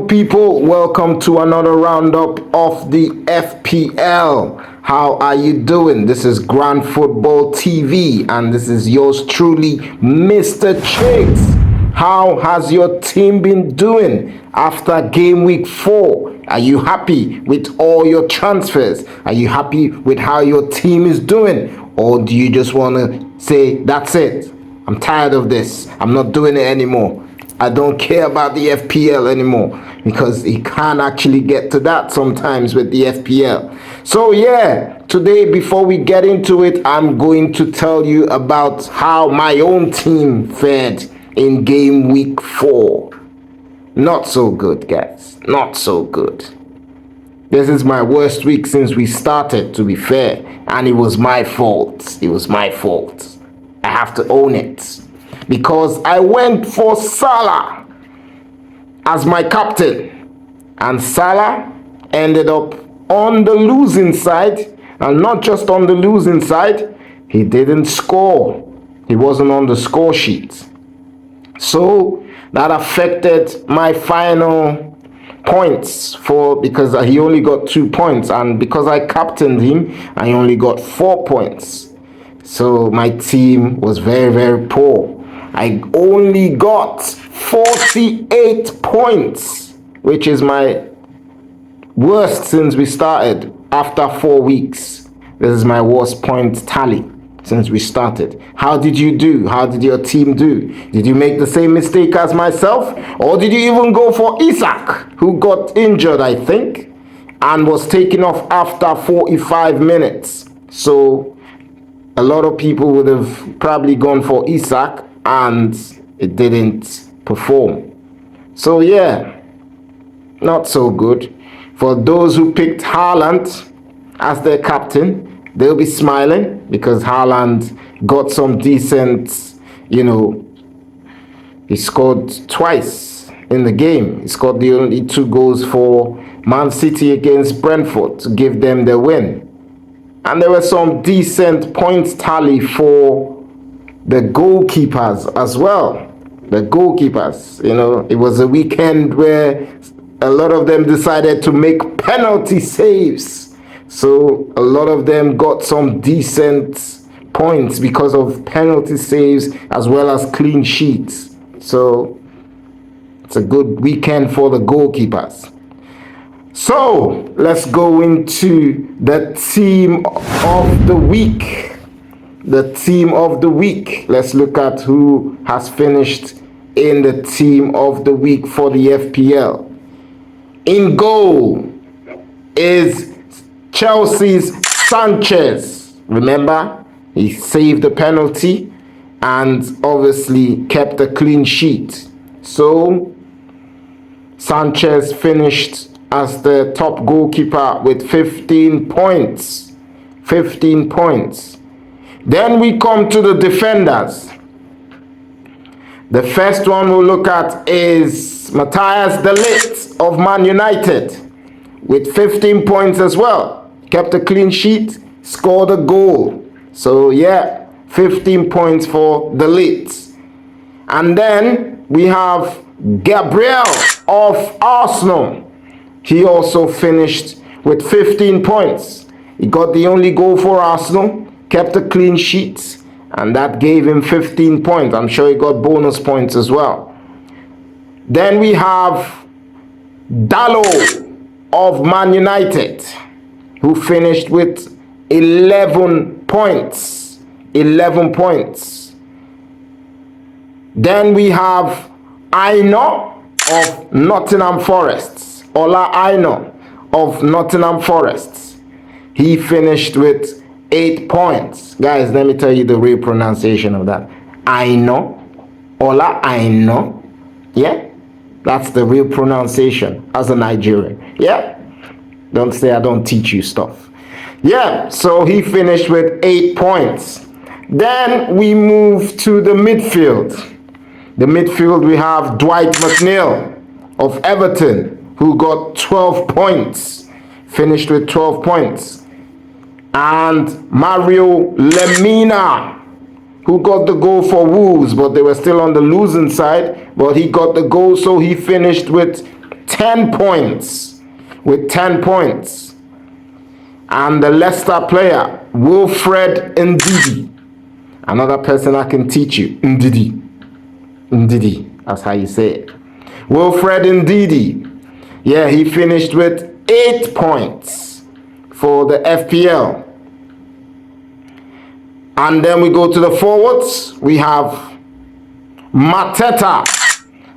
good people? Welcome to another roundup of the FPL. How are you doing? This is Grand Football TV and this is yours truly, Mr. Chicks. How has your team been doing after game week 4? Are you happy with all your transfers? Are you happy with how your team is doing? Or do you just want to say, that's it, I'm tired of this, I'm not doing it anymore, I don't care about the FPL anymore? Because you can't actually get to that sometimes with the FPL. So yeah, today before we get into it, I'm going to tell you about how my own team fared in game week 4. Not so good, guys. Not so good. This is my worst week since we started, to be fair. And it was my fault. It was my fault. I have to own it. Because I went for Salah as my captain. And Salah ended up on the losing side. And not just on the losing side, he didn't score. He wasn't on the score sheet. So that affected my final points because he only got 2 points, and because I captained him, I only got 4 points. So my team was very, very poor. I only got 48 points, which is my worst since we started after 4 weeks. This is my worst point tally since we started. How did you do? How did your team do? Did you make the same mistake as myself? Or did you even go for Isaac, who got injured, I think, and was taken off after 45 minutes? So a lot of people would have probably gone for Isaac and it didn't perform. So yeah, not so good. For those who picked Haaland as their captain, they'll be smiling because Haaland got some decent, he scored twice in the game. He scored the only 2 goals for Man City against Brentford to give them the win. And there were some decent points tally for the goalkeepers as well. The goalkeepers, it was a weekend where a lot of them decided to make penalty saves. So a lot of them got some decent points because of penalty saves as well as clean sheets. So it's a good weekend for the goalkeepers. So let's go into the team of the week. The team of the week. Let's look at who has finished in the team of the week for the FPL. In goal is Chelsea's Sanchez. Remember, he saved the penalty and obviously kept a clean sheet. So Sanchez finished as the top goalkeeper with 15 points. 15 points. Then we come to the defenders. The first one we'll look at is Matthias de Ligt of Man United with 15 points as well. Kept a clean sheet, scored a goal. So yeah, 15 points for de Ligt. And then we have Gabriel of Arsenal. He also finished with 15 points. He got the only goal for Arsenal, kept a clean sheet, and that gave him 15 points. I'm sure he got bonus points as well. Then we have Dalot of Man United, who finished with 11 points. 11 points. Then we have Aino of Nottingham Forest. Ola Aino of Nottingham Forest. He finished with 8 points. Guys, let me tell you the real pronunciation of that. Aino. Ola Aino. Yeah? That's the real pronunciation as a Nigerian. Yeah? Don't say I don't teach you stuff. Yeah, so he finished with 8 points. Then we move to the midfield. The midfield, we have Dwight McNeil of Everton, who got 12 points. Finished with 12 points. And Mario Lemina, who got the goal for Wolves, but they were still on the losing side. But he got the goal, so he finished with 10 points. With 10 points. And the Leicester player, Wilfred Ndidi. Another person I can teach you. Ndidi. Ndidi. That's how you say it. Wilfred Ndidi. Yeah, he finished with 8 points for the FPL. And then we go to the forwards. We have Mateta.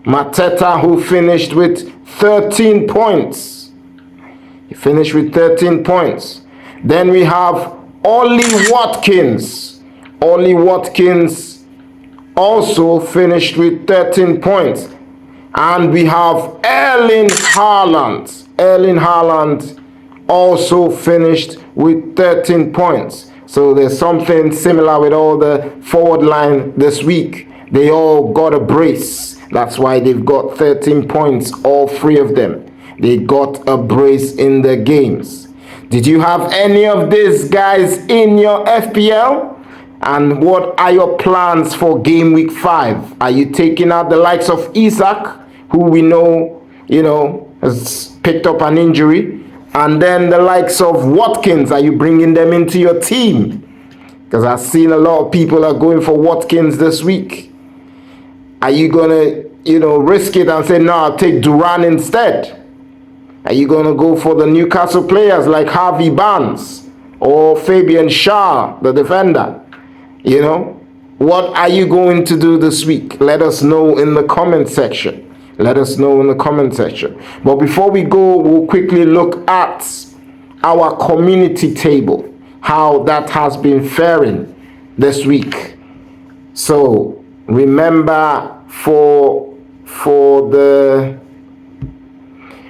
Mateta, who finished with 13 points. He finished with 13 points. Then we have Ollie Watkins. Ollie Watkins also finished with 13 points. And we have Erling Haaland. Erling Haaland also finished with 13 points. So there's something similar with all the forward line this week. They all got a brace. That's why they've got 13 points, all three of them. They got a brace in the games. Did you have any of these guys in your FPL? And what are your plans for game week 5? Are you taking out the likes of Isak, who we know, has picked up an injury? And then the likes of Watkins, are you bringing them into your team? Because I've seen a lot of people are going for Watkins this week. Are you going to, risk it and say, no, I'll take Duran instead? Are you going to go for the Newcastle players like Harvey Barnes or Fabian Schär, the defender? What are you going to do this week? Let us know in the comment section. Let us know in the comment section. But before we go, we'll quickly look at our community table, how that has been faring this week. So remember,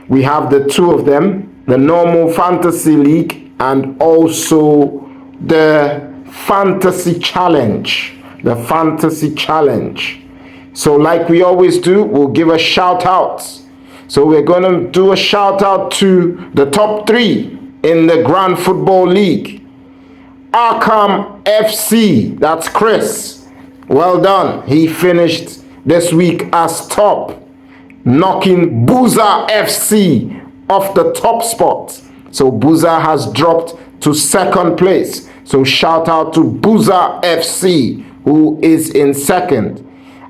we have the two of them, the normal fantasy league and also the fantasy challenge. The fantasy challenge. So like we always do, we'll give a shout out. So we're going to do a shout out to the top 3 in the Grand Football League. Arkham FC, that's Chris. Well done. He finished this week as top, knocking Boozer FC off the top spot. So Boozer has dropped to 2nd place. So shout out to Boozer FC, who is in 2nd.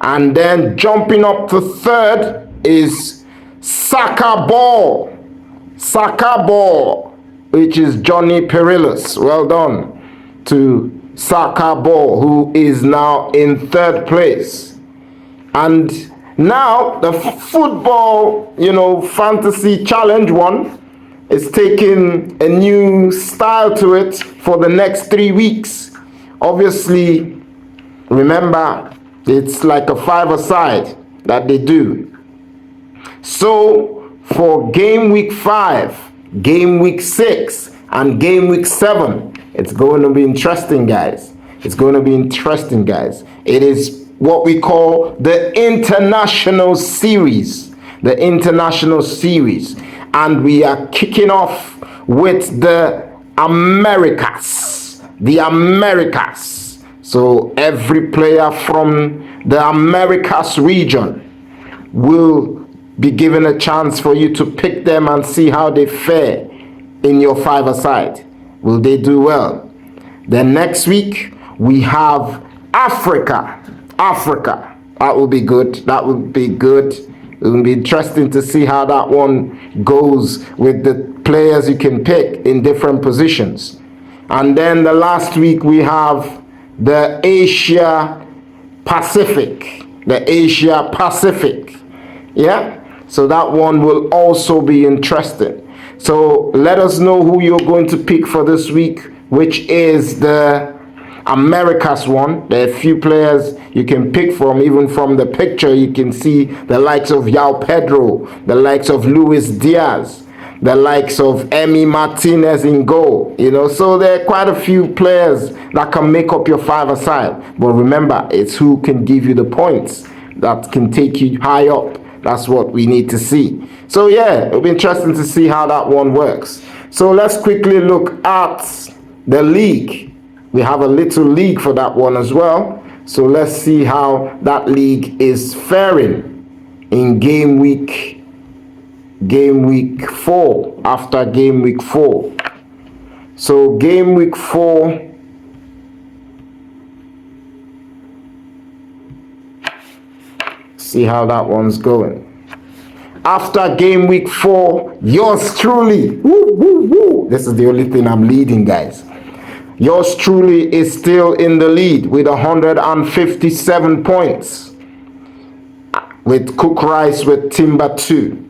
And then jumping up to 3rd is Saka Ball, which is Johnny Perilous. Well done to Saka Ball, who is now in 3rd place. And now the football, fantasy challenge one is taking a new style to it for the next 3 weeks. Obviously, remember, it's like a 5-a-side that they do. So for game week 5, game week 6, and game week 7, it's going to be interesting, guys. It's going to be interesting, guys. It is what we call the International Series. The International Series. And we are kicking off with the Americas. The Americas. So every player from the Americas region will be given a chance for you to pick them and see how they fare in your 5-a-side. Will they do well? Then next week we have Africa. That will be good. That will be good. It will be interesting to see how that one goes with the players you can pick in different positions. And then the last week we have the Asia Pacific. Yeah, so that one will also be interesting. So let us know who you're going to pick for this week, which is the Americas one. There are a few players you can pick from. Even from the picture you can see the likes of João Pedro, the likes of Luis Diaz, the likes of Emi Martinez in goal, so there are quite a few players that can make up your 5-a-side. But remember, it's who can give you the points that can take you high up. That's what we need to see. So yeah, it'll be interesting to see how that one works. So let's quickly look at the league. We have a little league for that one as well. So let's see how that league is faring in game week game week 4, after game week 4. So game week 4, see how that one's going. After game week 4, yours truly, woo, woo, woo. This is the only thing I'm leading, guys. Yours truly is still in the lead with 157 points, with Cook Rice with Timber 2.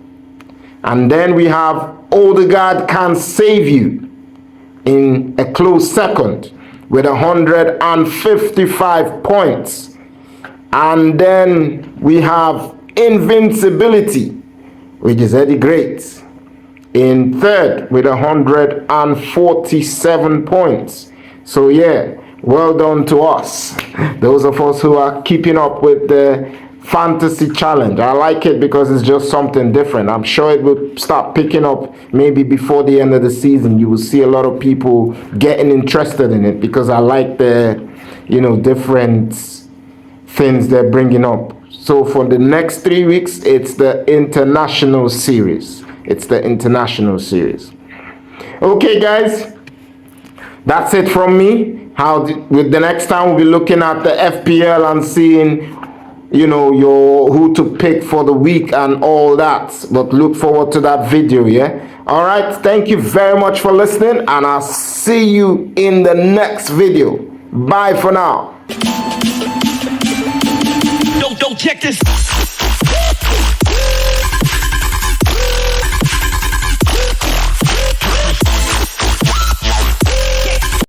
And then we have Odegaard Can Save You in a close second with 155 points. And then we have Invincibility, which is Eddie Great, in third with 147 points. So yeah, well done to us, those of us who are keeping up with the fantasy challenge. I like it because it's just something different. I'm sure it will start picking up maybe before the end of the season. You will see a lot of people getting interested in it because I like the, different things they're bringing up. So for the next 3 weeks, it's the international series. Okay, guys, that's it from me. With the next time, we'll be looking at the FPL and seeing, who to pick for the week and all that. But look forward to that video, yeah? All right, thank you very much for listening, and I'll see you in the next video. Bye for now. Don't check this.